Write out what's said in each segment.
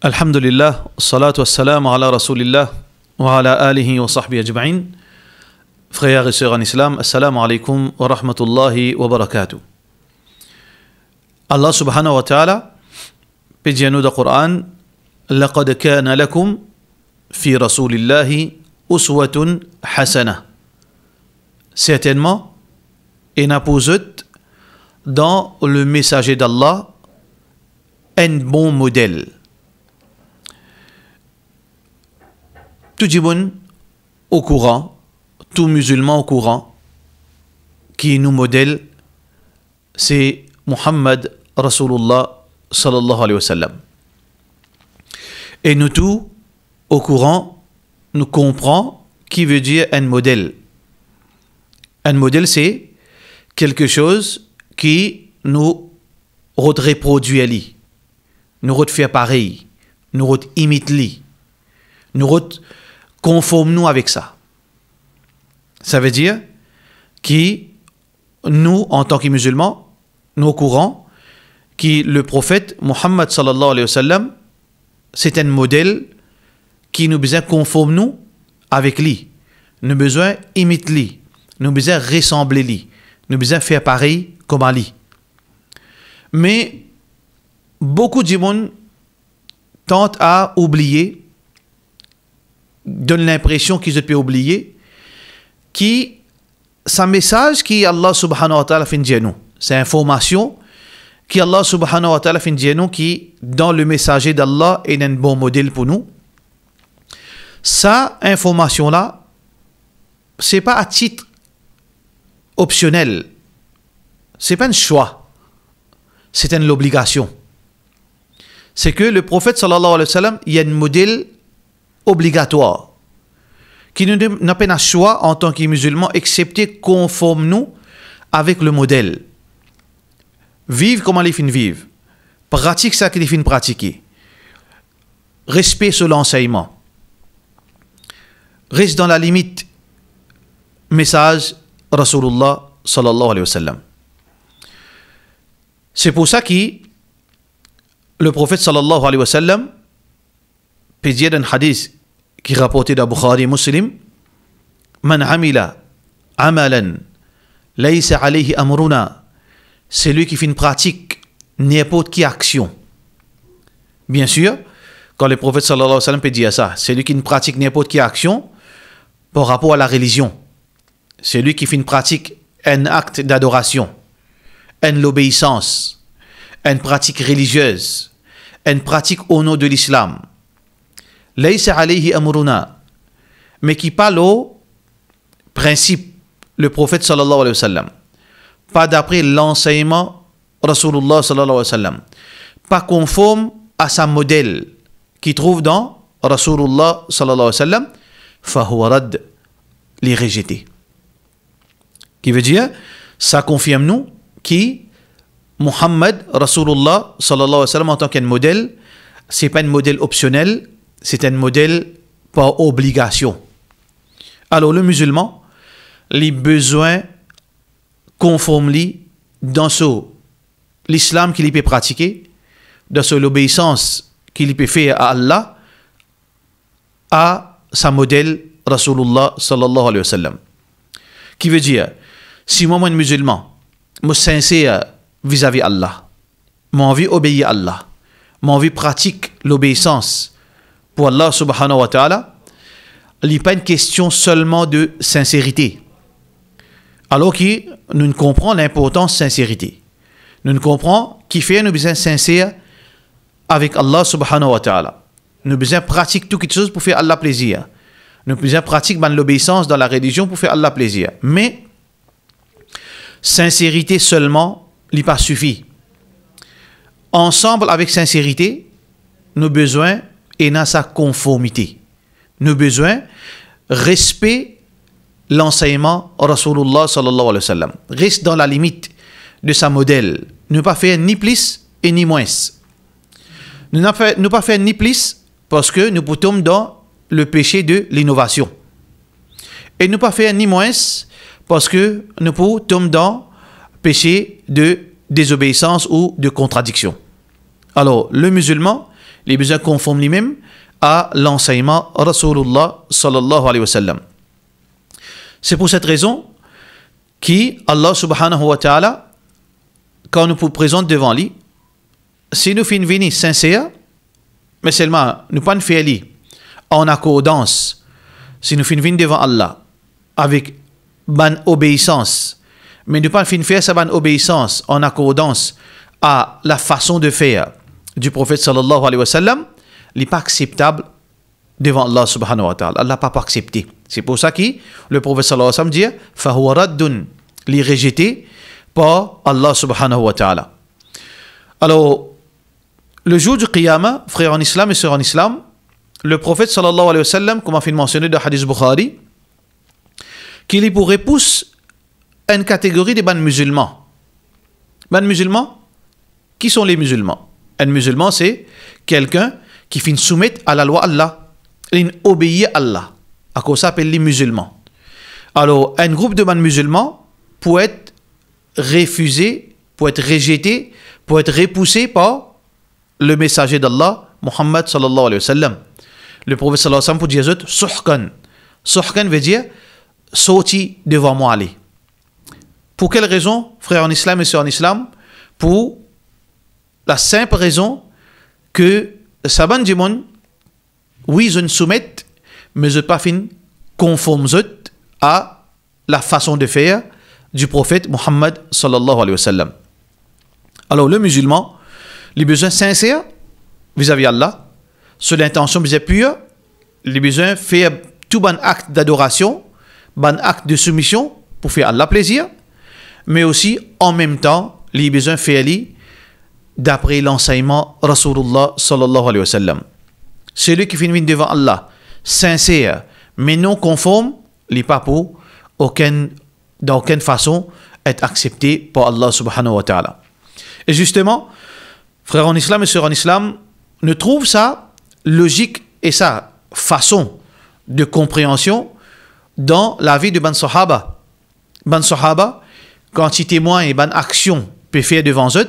Alhamdulillah, salatu wassalamu ala rasulillah wa ala alihi wa sahbihi ajma'in. Frères et sœurs en islam, assalamu alaikum wa rahmatullahi wa barakatuh. Allah subhanahu wa ta'ala peut dire nous dans le Coran, laqad kana lakum fi rasulillahi uswatun hasana. Certainement, il a posé dans le messager d'Allah un bon modèle. Tout djiboun au courant, tout musulman au courant, qui nous modèle, c'est Muhammad Rasulullah sallallahu alayhi wa sallam. Et nous tous au courant, nous comprenons qui veut dire un modèle. Un modèle, c'est quelque chose qui nous reproduit, nous refait pareil, nous imite, nous conforme-nous avec ça. Ça veut dire que nous, en tant que musulmans, nous au courant que le prophète Muhammad sallallahu alayhi wa sallam, c'est un modèle qui nous besoin conforme nous avec lui. Nous besoin imiter lui. Nous besoin ressembler lui. Nous besoin faire pareil comme lui. Mais beaucoup de gens tentent à oublier, donne l'impression qu'ils peuvent oublier qui c'est un message qui Allah subhanahu wa ta'ala fait dire nous. C'est information qui Allah subhanahu wa ta'ala fait dire nous qui dans le messager d'Allah est un bon modèle pour nous. Ça information là c'est pas à titre optionnel. C'est pas un choix. C'est une obligation. C'est que le prophète sallallahu alayhi wa sallam, il y a un modèle obligatoire qui nous n'a pas de choix en tant que musulmans excepté conforme nous avec le modèle. Vivre comme les fins vivre, pratique ça que les fins pratiquer, respect sur l'enseignement, reste dans la limite message Rasulullah sallallahu alayhi wa sallam. C'est pour ça que le prophète sallallahu alayhi wa sallam peut dire un hadith qui est rapporté de Bukhari Muslim, Man amila amalan laysa alayhi amruna, c'est lui qui fait une pratique n'importe qui action. Bien sûr, quand le prophète sallallahu alayhi wa sallam peut dire ça, c'est lui qui pratique n'importe qui action par rapport à la religion. C'est lui qui fait une pratique, un acte d'adoration, une obéissance, une pratique religieuse, une pratique au nom de l'islam. Laysa alayhi amruna, mais qui parle au principe, le prophète sallallahu alayhi wa sallam, pas d'après l'enseignement Rasulullah sallallahu alayhi wa sallam, pas conforme à sa modèle qui trouve dans Rasulullah sallallahu alayhi wa sallam, fahuwa rad, les rejeter. Qui veut dire, ça confirme nous qui Muhammad Rasulullah sallallahu alayhi wa sallam en tant qu'un modèle, c'est pas un modèle optionnel, c'est un modèle par obligation. Alors le musulman, les besoins conformes dans l'islam qu'il peut pratiquer, dans l'obéissance qu'il peut faire à Allah, à sa modèle Rasulullah sallallahu alayhi wa sallam. Qui veut dire, si moi, un musulman, je suis sincère vis-à-vis Allah, j'ai envie d'obéir à Allah, j'ai envie de pratiquer l'obéissance pour Allah subhanahu wa ta'ala, il n'est pas une question seulement de sincérité. Alors que nous ne comprenons l'importance de sincérité. Nous ne comprenons qui fait nous besoin sincère avec Allah subhanahu wa ta'ala. Nous besoin pratiquer toutes choses pour faire Allah plaisir. Nous besoin pratiquer l'obéissance dans la religion pour faire Allah plaisir. Mais sincérité seulement, il n'est pas suffit. Ensemble avec sincérité, nous besoin et dans sa conformité. Nous besoin respect l'enseignement Rasulullah sallallahu alayhi wa sallam. Reste dans la limite de sa modèle. Ne pas faire ni plus et ni moins. Ne pas faire ni plus parce que nous tombons dans le péché de l'innovation. Et ne pas faire ni moins parce que nous tombons dans le péché de désobéissance ou de contradiction. Alors, le musulman, les besoins conformes lui-même à l'enseignement Rasulullah sallallahu alayhi wa sallam. C'est pour cette raison qu'Allah subhanahu wa ta'ala, quand nous nous présentons devant lui, si nous faisons venir sincère, mais seulement nous pas faire lui en accordance, si nous faisons venir devant Allah avec bonne obéissance, mais nous pas faire sa bonne obéissance en accordance à la façon de faire du prophète sallallahu alayhi wa sallam, il n'est pas acceptable devant Allah subhanahu wa ta'ala. Allah n'a pas accepté. C'est pour ça que le prophète sallallahu alayhi wa sallam dit fahuwa raddun, les rejeté par Allah subhanahu wa ta'ala. Alors, le jour du Qiyamah, frères en islam et sœurs en islam, le prophète sallallahu alayhi wa sallam, comme a fait mentionner dans le hadith Bukhari, qu'il est pour repousse une catégorie de bons musulmans. Bons musulmans, qui sont les musulmans? Un musulman, c'est quelqu'un qui finit soumettre à la loi Allah, il obéit à Allah. À quoi ça s'appelle les musulmans? Alors, un groupe de bons musulmans peut être refusé, peut être rejeté, peut être repoussé par le messager d'Allah, Muhammad sallallahu alayhi wa sallam. Le prophète sallallahu alayhi wa sallam pour dire aux autres, suhkan. Suhkan veut dire sorti devant moi aller. Pour quelle raison, frères en islam et sœurs en islam? Pour la simple raison que Saban du monde, oui, je ne soumets, mais je ne pas fin conforme à la façon de faire du prophète Muhammad sallallahu alayhi wa sallam. Alors, le musulman, les besoins sincères vis-à-vis Allah, sur l'intention pure, les besoins faire tout bon acte d'adoration, bon acte de soumission pour faire Allah plaisir, mais aussi en même temps, les besoins faire d'après l'enseignement Rasulullah sallallahu alayhi wa sallam. Celui qui finit devant Allah, sincère, mais non conforme, il n'est pas pour d'aucune façon être accepté par Allah subhanahu wa ta'ala. Et justement, frères en islam et sœurs en islam, ne trouvent sa logique et sa façon de compréhension dans la vie de Ban Sahaba. Ban Sahaba, quand ils témoignent et Ban action peut faire devant eux,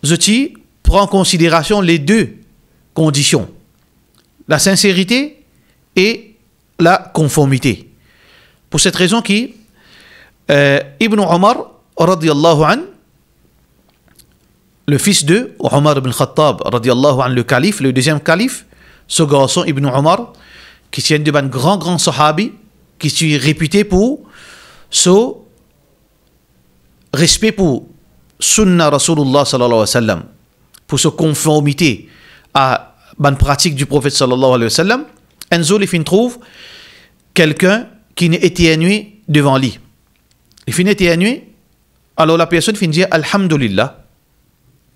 je prends en considération les deux conditions, la sincérité et la conformité. Pour cette raison qui Ibn Omar radiyallahu an, le fils de Omar ibn Khattab radiyallahu an, le calife, le deuxième calife, ce garçon Ibn Omar, qui tient de ban grand sahabi, qui est réputé pour ce respect pour Sunna Rasulullah sallallahu alayhi wa sallam, pour sa conformité à la pratique du prophète sallallahu alayhi wa sallam, Enzo les fin trouve quelqu'un qui n'est éternué devant lui. Il finit éternué, alors la personne finit dire Alhamdulillah,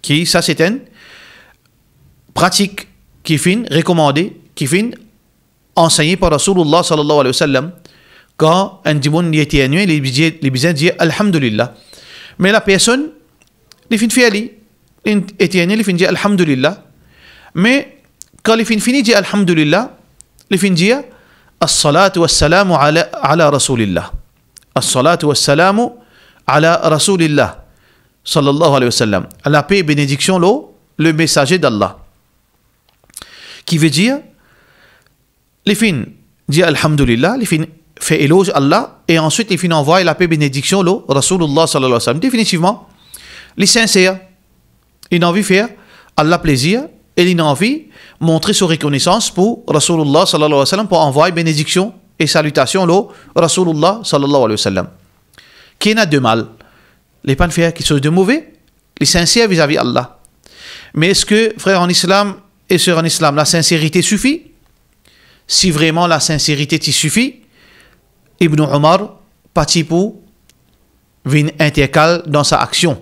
qui ça c'est une pratique qui finit recommandée, qui finit enseignée par Rasulullah sallallahu alayhi wa sallam. Quand un démon est éternué, les besoins disent Alhamdulillah. Mais la personne, il finit faire lui, il éternué, il finit dire Alhamdulillah. Mais quand il finit dire Alhamdulillah, il finit dire As-salatu was-salamu ala Rasulillah. As-salatu was-salamu ala Rasulillah sallallahu alayhi wa sallam. La paix et bénédiction, le messager d'Allah. Qui veut dire, il finit dire Alhamdulillah, il finit fait éloge à Allah et ensuite il finit envoyer la paix et bénédiction Rasulullah sallallahu alayhi wa sallam. Définitivement, les sincères, il a envie de faire Allah plaisir et il a envie de montrer sa reconnaissance pour Rasulullah sallallahu alayhi wa sallam, pour envoyer bénédiction et salutation Rasulullah sallallahu alayhi wa sallam. Qui n'a de mal? Les pas de faire quelque chose de mauvais, les sincères vis-à-vis Allah. Mais est-ce que, frères en islam et sœurs en islam, la sincérité suffit? Si vraiment la sincérité t'y suffit, Ibn Omar, parti pour venir intercaler dans sa action,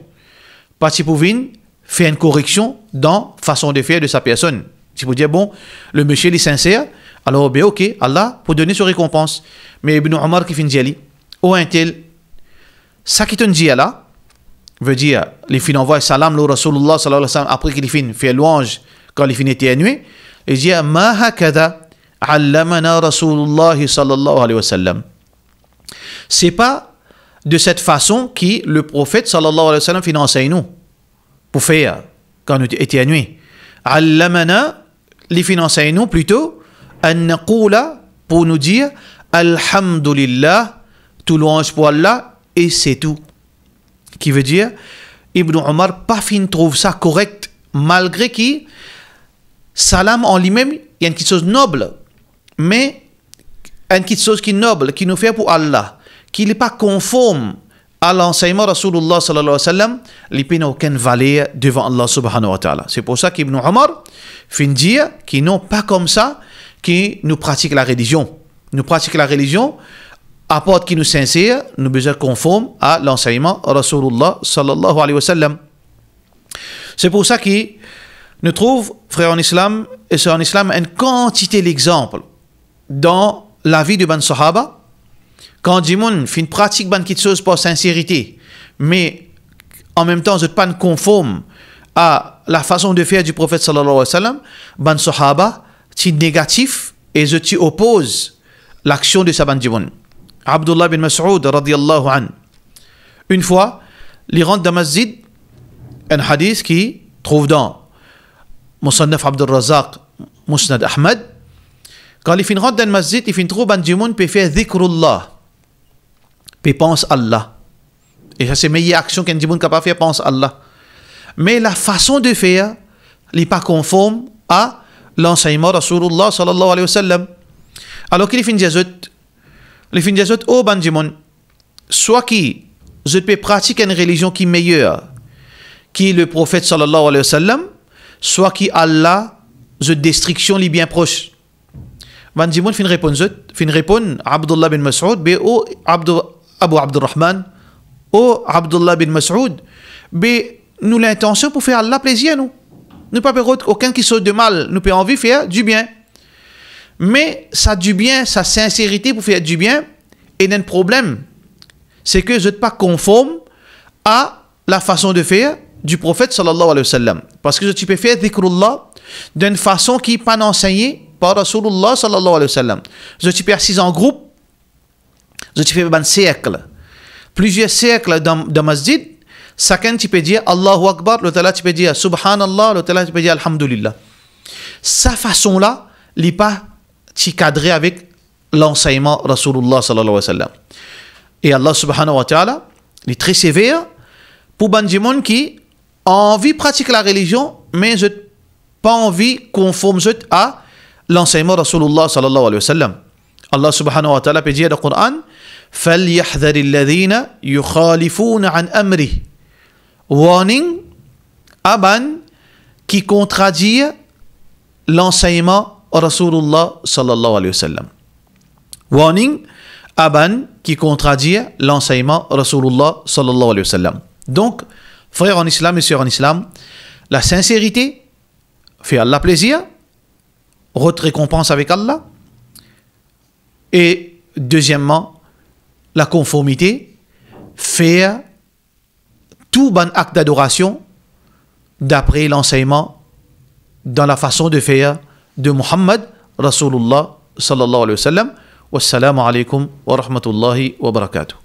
parti pour venir faire une correction dans la façon de faire de sa personne. Si vous dire, bon, le monsieur est sincère, alors ben ok, Allah pour donner sa récompense. Mais Ibn Omar qui finit dire, ou un tel, ça qui te dit là, veut dire, les fins envoient salam le Rasulullah sallallahu alayhi wa sallam, après qu'il finit fait louange, quand il finit éternué, il dit, ma hakada allamana Rasulullah sallallahu alayhi wa sallam. C'est pas de cette façon que le prophète sallallahu alayhi wa sallam finit enseigner nous pour faire quand nous éternués. Allamana, les finançaient nous plutôt, an naqula, pour nous dire, Alhamdulillah, tout louange pour Allah, et c'est tout. Qui veut dire, Ibn Omar, pas fin trouve ça correct, malgré que salam en lui-même, il y a une petite chose noble, mais une petite chose qui est noble, qui nous fait pour Allah, qui n'est pas conforme à l'enseignement Rasulullah sallallahu alayhi wa sallam, il n'a aucune valeur devant Allah subhanahu wa ta'ala. C'est pour ça qu'Ibn Omar fin dire qu'ils n'ont pas comme ça, qui nous pratiquent la religion. Nous pratiquons la religion, apporte qui nous sincère, nous besoin conforme à l'enseignement Rasulullah sallallahu alayhi wa sallam. C'est pour ça que nous trouvons, frères en islam et sœurs en islam, une quantité d'exemples dans la vie de Ban Sahaba. Quand Jimoun fait une pratique ban quelque chose par sincérité, mais en même temps, vous n'êtes pas conforme à la façon de faire du prophète sallallahu alayhi wa sallam, Ban Sahaba, c'est négatif et je t'y oppose l'action de sa ban Jimoun. Abdullah bin Mas'ud radiyallahu an. Une fois, il rentre dans masjid, un hadith qui trouve dans Musannaf Abdul Razak, Musnad Ahmad. Quand il rentre dans le masjid, il trouve ban Jimoun peut faire dhikrullah, peut pense Allah. Et ça c'est la meilleure action qu'un Jimoun capable de faire, pense Allah. Mais la façon de faire n'est pas conforme à l'enseignement Rasulullah sallallahu alayhi wa sallam. Alors qu'il fait une oh ban Jimoun, soit qui je peux pratiquer une religion qui est meilleure, qui est le prophète sallallahu alayhi wa sallam, soit qui Allah, je destruction li bien proche. Ban Jimoun fin répond Abdullah bin Mas'ud, oh Abu Abdurrahman, oh Abdullah bin Mas'ud, nous l'intention pour faire Allah plaisir, nous. Nous pas aucun qui saute de mal, nous peut envie faire du bien. Mais ça du bien, sa sincérité pour faire du bien, et un problème, c'est que je n'êtes pas conforme à la façon de faire du prophète sallallahu alayhi wa sallam. Parce que tu peux faire dhikrullah d'une façon qui n'est pas enseignée par Rasulullah sallallahu alayhi wa sallam. Tu peux assis en groupe, tu peux faire un cercle. Plusieurs cercles dans masjid, chacun tu peux dire Allahu Akbar, l'autre là tu peux dire Subhanallah, l'autre là tu peux dire Alhamdulillah. Sa façon-là, il n'est pas cadré avec l'enseignement Rasulullah sallallahu alayhi wa sallam. Et Allah subhanahu wa ta'ala, il est très sévère pour ban Jimoun qui a envie de pratiquer la religion, mais je n'ai pas envie conforme à l'enseignement Rasulullah sallallahu alayhi wa sallam. Allah subhanahu wa ta'ala peut dire dans le Coran, فَلْيَحْذَرِ الَّذِينَ يُخَالِفُونَ عَنْ أَمْرِهِ. Warning à ban qui contredit l'enseignement Rasulullah sallallahu alayhi wa sallam. Warning à ban qui contredit l'enseignement Rasulullah sallallahu alayhi wa sallam. Donc, frères en islam et sœurs en islam, la sincérité fait Allah plaisir, votre récompense avec Allah. Et deuxièmement, la conformité, faire tout bon acte d'adoration d'après l'enseignement dans la façon de faire de Muhammad Rasulullah sallallahu alayhi wa sallam. Wassalamu alaikum wa rahmatullahi wa barakatuh.